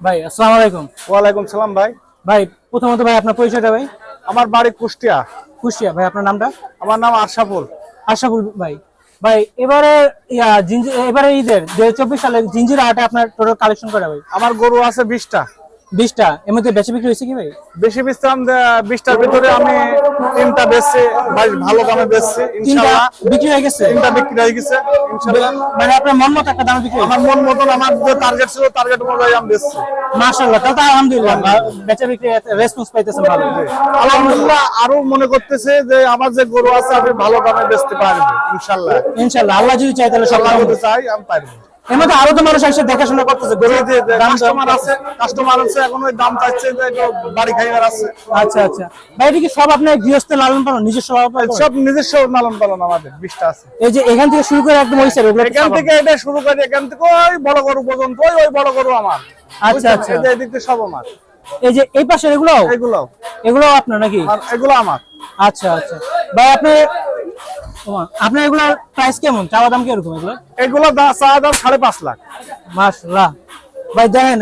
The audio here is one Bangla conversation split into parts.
ভাই আসসালামু আলাইকুম। ওয়ালাইকুম সালাম ভাই। ভাই প্রথমত ভাই আপনার পরিচয়টা ভাই। আমার বাড়ি কুষ্টিয়া। কুষ্টিয়া। ভাই আপনার নামটা? আমার নাম আশরাফুল। আশরাফুল ভাই। ভাই এবারে এবারে ঈদের 2024 সালে জিঞ্জিরা হাটে আপনার টোটাল কালেকশন করা ভাই? আমার গরু আছে 20টা। 20টা। এর মধ্যে বেচা বিক্রি হয়েছে কি ভাই? বেশি বেচতাম 20টার ভিতরে আমি 3টা বেচছি, ভাই ভালো দামে বেচছি ইনশাআল্লাহ। বিক্রি হয়ে গেছে? 3টা বিক্রি হয়ে গেছে ইনশাআল্লাহ। মানে আপনার মন মতো একটা দামে বিক্রি হয়েছে? আমার মন মতন আমার যে টার্গেট ছিল টার্গেট অনুযায়ী আমি বেচছি মাশাআল্লাহ। তাহলে তো আলহামদুলিল্লাহ বেচা বিক্রি রেসপন্স পাইতেছেন ভালো। আলহামদুলিল্লাহ। আরো মনে করতেছে যে আমার যে গরু আছে আমি ভালো দামে বেচতে পারবো ইনশাআল্লাহ। ইনশাআল্লাহ আল্লাহ যদি চায় তাহলে সব হতে চাই আমি পারবো। এর মধ্যে আরো তো মানুষ এসে দেখাশোনা করতেছে, কাস্টমার আছে এখন ওই দাম চাইছে যে বাড়ি খাইবার আছে। আচ্ছা আচ্ছা ভাই, এটা কি সব আপনার গৃহস্থ লালন পালন, নিজস্ব সব নিজস্ব লালন পালন আমাদের 20টা আছে। এই যে এখান থেকে শুরু করে একদম ওই সাইড, এখান থেকে এটা শুরু করে এখান থেকে ওই বড় গরু পর্যন্ত ওই বড় গরু আমার। আচ্ছা আচ্ছা, এই দিক থেকে সব আমার। এই যে এই পাশে এগুলো আপনার নাকি? এগুলো আমার। আচ্ছা আচ্ছা ভাই, আপনার এগুলোর প্রাইস কেমন, চাওয়া দাম কিরকম এগুলো? এগুলো চা দাম 5.5 লাখ। মাশাআল্লাহ ভাই, দেখেন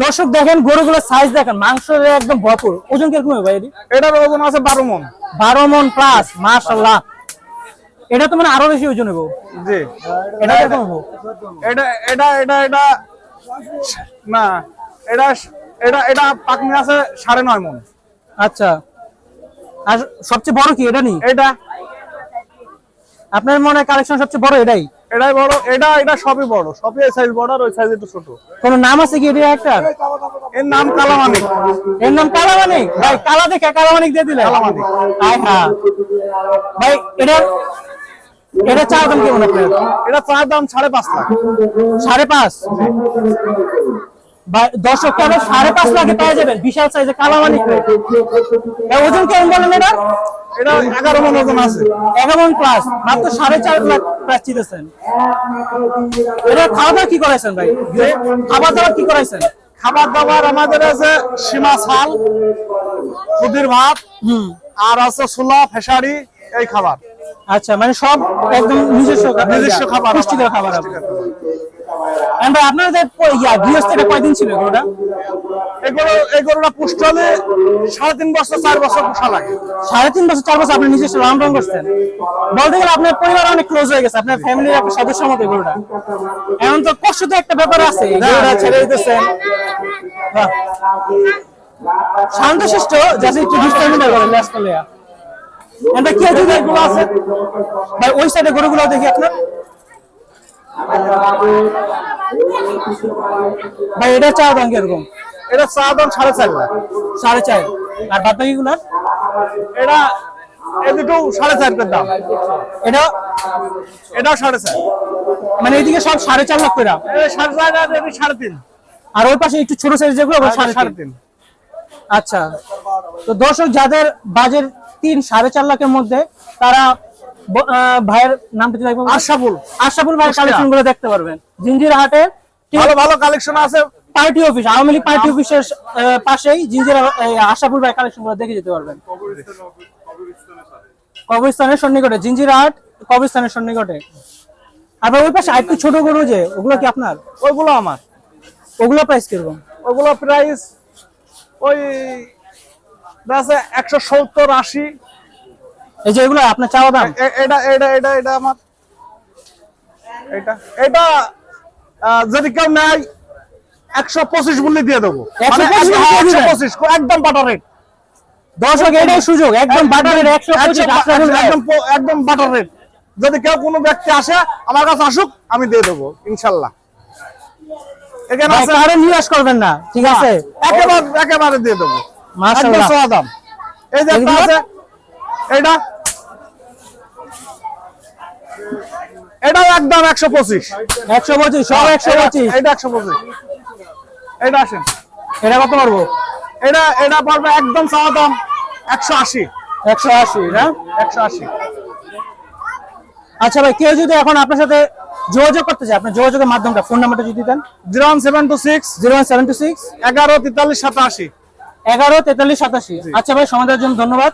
দর্শক, দেখেন গরুগুলোর সাইজ দেখেন, মাংস একদম ভরপুর। ওজন কিরকম হবে ভাই? এটার ওজন আছে 12 মণ। 12 মণ প্লাস, মাশাআল্লাহ। এটা তো মানে আরো বেশি ওজন হবে। জি। এটা কিরকম হবে? এটা এটা এটা এটা না, এটা এটা এটা পাকনি আছে 9.5 মণ। আচ্ছা, আর সবচেয়ে বড় কি এটা? নি এটা আপনার মনে কালেকশন সবচেয়ে বড় এটাই? এটাই বড়। এটা সবই বড়, সবই এই সাইজ বড় আর ওই সাইজ একটু ছোট। কোন নাম আছে কি এটা একটা? এর নাম কালামানিক। এর নাম কালামানিক? ভাই কালা দেখে কালামানিক দিয়ে দিলে? কালামানিক। আয় হ্যাঁ ভাই, এটা চাওয়া দাম কেমন আপনার? এটা চা দাম 5.5 লাখ। 5.5? ভাই দর্শক, কেন 5.5 লাখে পেয়ে যাবেন বিশাল সাইজের কালামানিক? ওজন কেমন বলেন এটা? এটা 11 মণ ওজন আছে। 11 মণ প্লাস, মাত্র 4.5 লাখ প্রাইস চিতেছেন। এটা খাওয়া দাওয়া কি করাইছেন ভাই? খাবার দাবার কি করাইছেন? খাবার দাবার আমাদের আছে সীমা ছাল, খুদির ভাত, আর আছে ছোলা ফেসারি, এই খাবার। আচ্ছা, মানে সব একদম নিজস্ব খাবার, পুষ্টিকর খাবার। ভাই আপনাদের গৃহস্থটা কয়দিন ছিল গরুটা? এই গরুটা পুষ্ট হলে 3.5 বছর 4 বছর পোষা লাগে। 3.5 বছর 4 বছর আপনি নিজস্ব লালন পালন করছেন? বলতে গেলে আপনার পরিবার অনেক ক্লোজ হয়ে গেছে, আপনার ফ্যামিলির একটা সদস্যের মতো গরুটা। এমন তো কষ্ট তো একটা ব্যাপার আছে, গরুটা ছেড়ে দিতেছেন। শান্তশিষ্ট যাতে একটু দুষ্টামি না করে লেস করলে। এটা কি যদি এগুলো আছে ভাই, ওই সাইডে গরুগুলো দেখি আপনার। ভাই এটা চা দাম কিরকম? এটা চা দাম 4.5 লাখ। 4.5? আর বাদ বাকি গুলো? এটা এই দুটো 4.5 এর দাম। এটাও 4.5। মানে এইদিকে সব 4.5 লাখ করে? 4.5 আর 3.5। আর ওই পাশে একটু ছোট সাইজ যেগুলো 3.5। আচ্ছা, তো দর্শক যাদের বাজেট 3-4.5 লাখের মধ্যে, তারা ভাইয়ের নামটা কি? আশরাফুল ভাইয়ের কালেকশন গুলো দেখতে পারবেন জিঞ্জিরা হাটে। ভালো ভালো কালেকশন আছে। Party office, Awami League party অফিসের পাশেই জিঞ্জিরা আশরাফুল ভাইয়ের কালেকশন গুলো দেখে যেতে পারবেন। কবরস্থানের সন্নিকটে জিঞ্জিরা হাট, কবরস্থানের সন্নিকটে। আর ওই পাশে আরেকটু ছোট গরু যে, ওগুলো কি আপনার? ওইগুলো আমার। ওগুলো প্রাইস কিরকম? ওগুলো প্রাইস ওই 170-80। এই যে এগুলো আপনার চাওয়া দাম? এটা আমার। এটা যদি কেউ নেয় 125 বলে দিয়ে দেবো। 125 একদম বাটার রেট। দর্শক এটাই সুযোগ, একদম বাটার রেট 125, একদম বাটার রেট। যদি কেউ কোনো ব্যক্তি আসে আমার কাছে আসুক, আমি দিয়ে দেবো ইনশাল্লাহ। এখানে আছে, আরে নিরাশ করবেন না, ঠিক আছে? একেবারে দিয়ে দেবো মাশাআল্লাহ। চা দাম এই যে একটা আছে, এটাও একদম 125। সব 125? এটা 125। এটা আসেন, এটা কত পারবো? এটা পারবে একদম চাওয়া দাম 180। 180 না? 180। আচ্ছা ভাই, কেউ যদি এখন আপনার সাথে যোগাযোগ করতে চায়, আপনার যোগাযোগের মাধ্যমটা, ফোন নাম্বারটা যদি দেন। 01726 1143 1143 87। 1143 87। আচ্ছা ভাই, সমাধানের জন্য ধন্যবাদ।